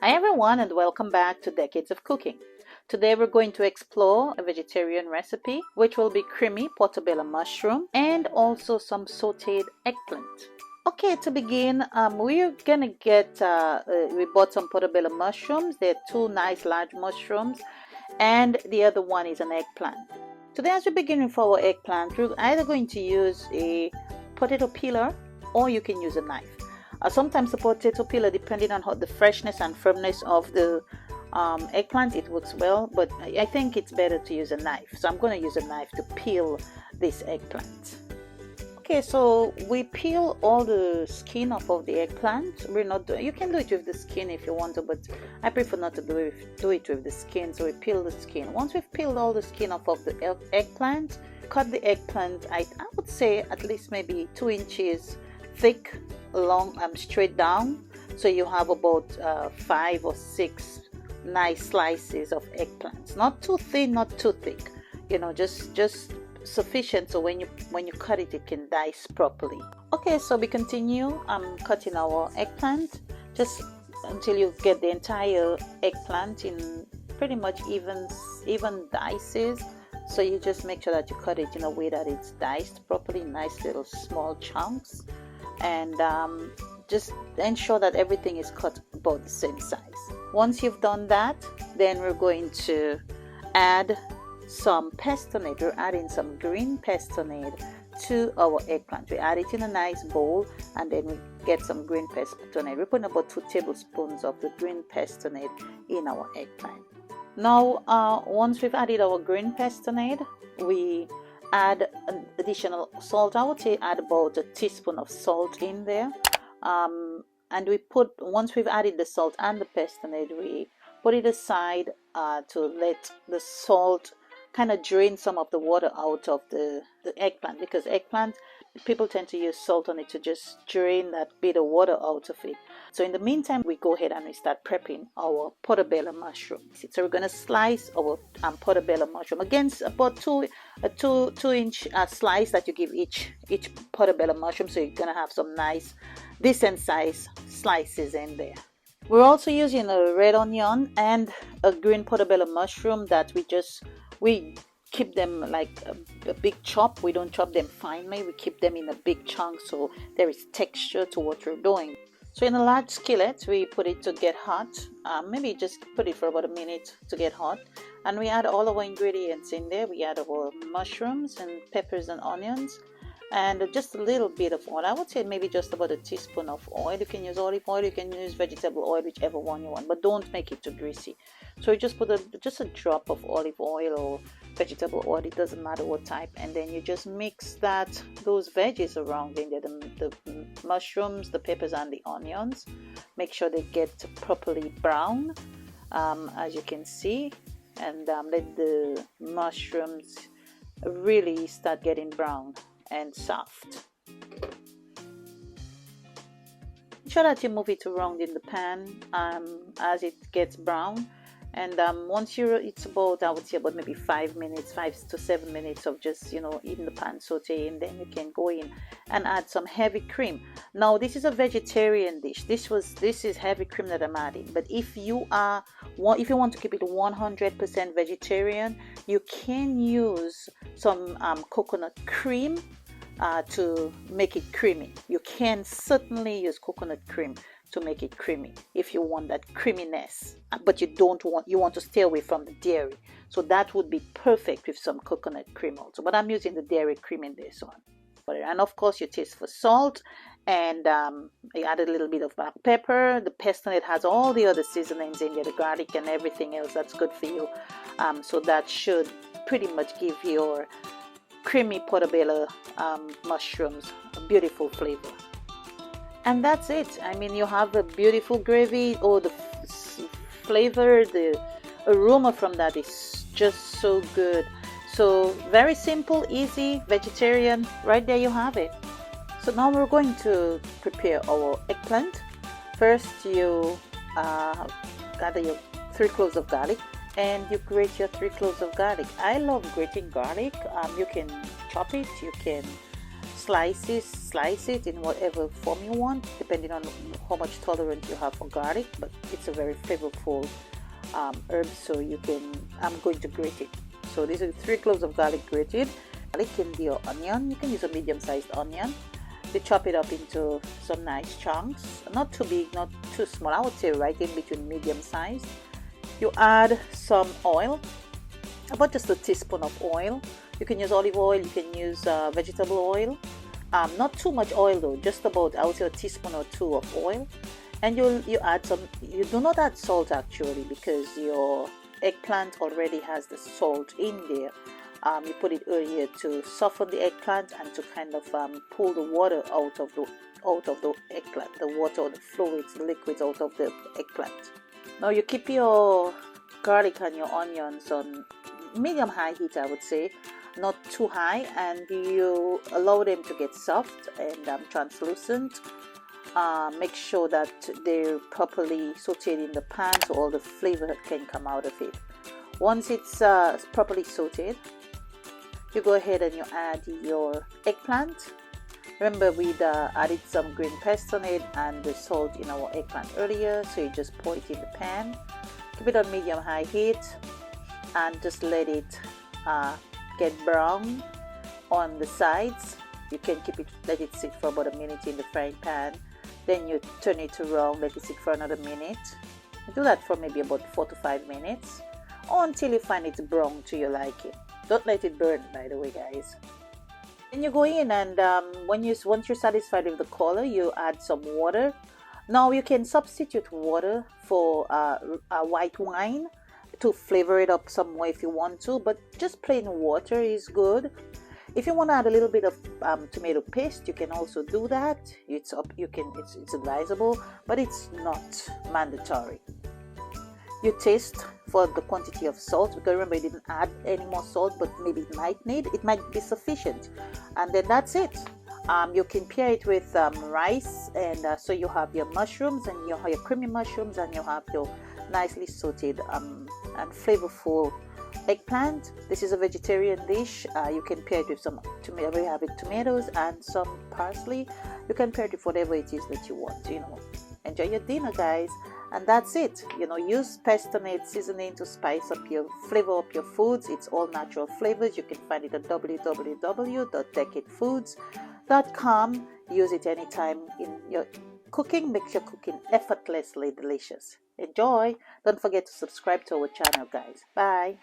Hi everyone and welcome back to Decades of Cooking. Today we're going to explore a vegetarian recipe which will be creamy portobello mushroom and also some sauteed eggplant. Okay, to begin, we're gonna get, we bought some portobello mushrooms. They're two nice large mushrooms and the other one is an eggplant. Today as we begin with our eggplant, we're either going to use a potato peeler or you can use a knife. Sometimes the potato peeler, depending on how the freshness and firmness of the eggplant, it works well, but I think it's better to use a knife. So I'm going to use a knife to peel this eggplant. Okay, so we peel all the skin off of the eggplant. You can do it with the skin if you want to, but I prefer not to do it with the skin. So we peel the skin. Once we've peeled all the skin off of the eggplant, cut the eggplant, I would say at least maybe 2 inches thick, long, straight down, so you have about 5 or 6 nice slices of eggplants. Not too thin, not too thick, just sufficient so when you cut it, it can dice properly. Okay, so we continue cutting our eggplant just until you get the entire eggplant in pretty much even dices. So you just make sure that you cut it in a way that it's diced properly, nice little small chunks, and just ensure that everything is cut about the same size. Once you've done that, then we're going to add some pestonade. We're adding some green pestonade to our eggplant. We add it in a nice bowl and then we get some green pestonade. We're putting about 2 tablespoons of the green pestonade in our eggplant. Now once we've added our green pestonade, we add an additional salt. I would say add about a teaspoon of salt in there, and once we've added the salt and the pestonade, we put it aside to let the salt kind of drain some of the water out of the eggplant, because eggplant, people tend to use salt on it to just drain that bit of water out of it. So in the meantime, we go ahead and we start prepping our portobello mushroom. So we're going to slice our portobello mushroom against about a 2-inch slice that you give each portobello mushroom. So you're going to have some nice decent size slices in there. We're also using a red onion and a green portobello mushroom that we keep them like a big chop. We don't chop them finely. We keep them in a big chunk so there is texture to what we're doing. So in a large skillet, we put it to get hot. Maybe just put it for about a minute to get hot. And we add all our ingredients in there. We add our mushrooms and peppers and onions and just a little bit of oil. I would say maybe just about a teaspoon of oil. You can use olive oil, you can use vegetable oil, whichever one you want, but don't make it too greasy. So you just put just a drop of olive oil or vegetable oil, it doesn't matter what type, and then you just mix those veggies around in there, the mushrooms, the peppers and the onions. Make sure they get properly brown, as you can see, and let the mushrooms really start getting brown and soft. Ensure that you move it around in the pan as it gets brown. And once it's about, I would say about maybe 5 to 7 minutes of just, in the pan sauteing, then you can go in and add some heavy cream. Now, this is a vegetarian dish. This is heavy cream that I'm adding. But if you want to keep it 100% vegetarian, you can use some coconut cream to make it creamy. You can certainly use coconut cream to make it creamy if you want that creaminess, but you want to stay away from the dairy. So that would be perfect with some coconut cream also, but I'm using the dairy cream in this one. And of course you taste for salt, and you add a little bit of black pepper. The pestonade has all the other seasonings in there, the garlic and everything else that's good for you. So that should pretty much give your creamy portobello mushrooms a beautiful flavor. And that's it. I mean, you have a beautiful gravy. The flavor, the aroma from that is just so good. So very simple, easy, vegetarian. Right there you have it. So now we're going to prepare our eggplant. First, you gather your 3 cloves of garlic and you grate your 3 cloves of garlic. I love grating garlic. You can chop it, you can slice it in whatever form you want, depending on how much tolerance you have for garlic, but it's a very flavorful herb, so I'm going to grate it. So these are 3 cloves of garlic grated. Garlic can be your onion. You can use a medium-sized onion. You chop it up into some nice chunks, not too big, not too small. I would say right in between medium size. You add some oil, about just a teaspoon of oil. You can use olive oil, you can use vegetable oil. Not too much oil though, just about, I would say, a teaspoon or 2 of oil. And you add some, you do not add salt actually, because your eggplant already has the salt in there. You put it earlier to soften the eggplant and to kind of pull the water out of the eggplant, the water or the fluids, the liquids out of the eggplant. Now you keep your garlic and your onions on medium-high heat, I would say, not too high, and you allow them to get soft and translucent. Make sure that they're properly sauteed in the pan so all the flavor can come out of it. Once it's properly sauteed, you go ahead and you add your eggplant. Remember, we'd added some green pesto on it and the salt in our eggplant earlier, so you just pour it in the pan. Keep it on medium-high heat and just let it get brown on the sides. You can let it sit for about a minute in the frying pan. Then you turn it around, let it sit for another minute. Do that for maybe about 4 to 5 minutes, or until you find it brown to your liking. Don't let it burn, by the way, guys. Then you go in and once you're satisfied with the color, you add some water. Now you can substitute water for white wine to flavor it up some more if you want to, but just plain water is good. If you want to add a little bit of tomato paste, you can also do that. It's advisable, but it's not mandatory. You taste for the quantity of salt, because remember, you didn't add any more salt, but maybe it might be sufficient, and then that's it. You can pair it with rice, and so you have your mushrooms and your creamy mushrooms, and you have your nicely sauteed and flavorful eggplant. This is a vegetarian dish. You can pair it with some tomato. We have it tomatoes and some parsley. You can pair it with whatever it is that you want. Enjoy your dinner, guys. And that's it. Use pestonate seasoning to spice up flavor up your foods. It's all natural flavors. You can find it at www.dekkadefoods.com. Use it anytime in your cooking. Makes your cooking effortlessly delicious. Enjoy. Don't forget to subscribe to our channel, guys. Bye.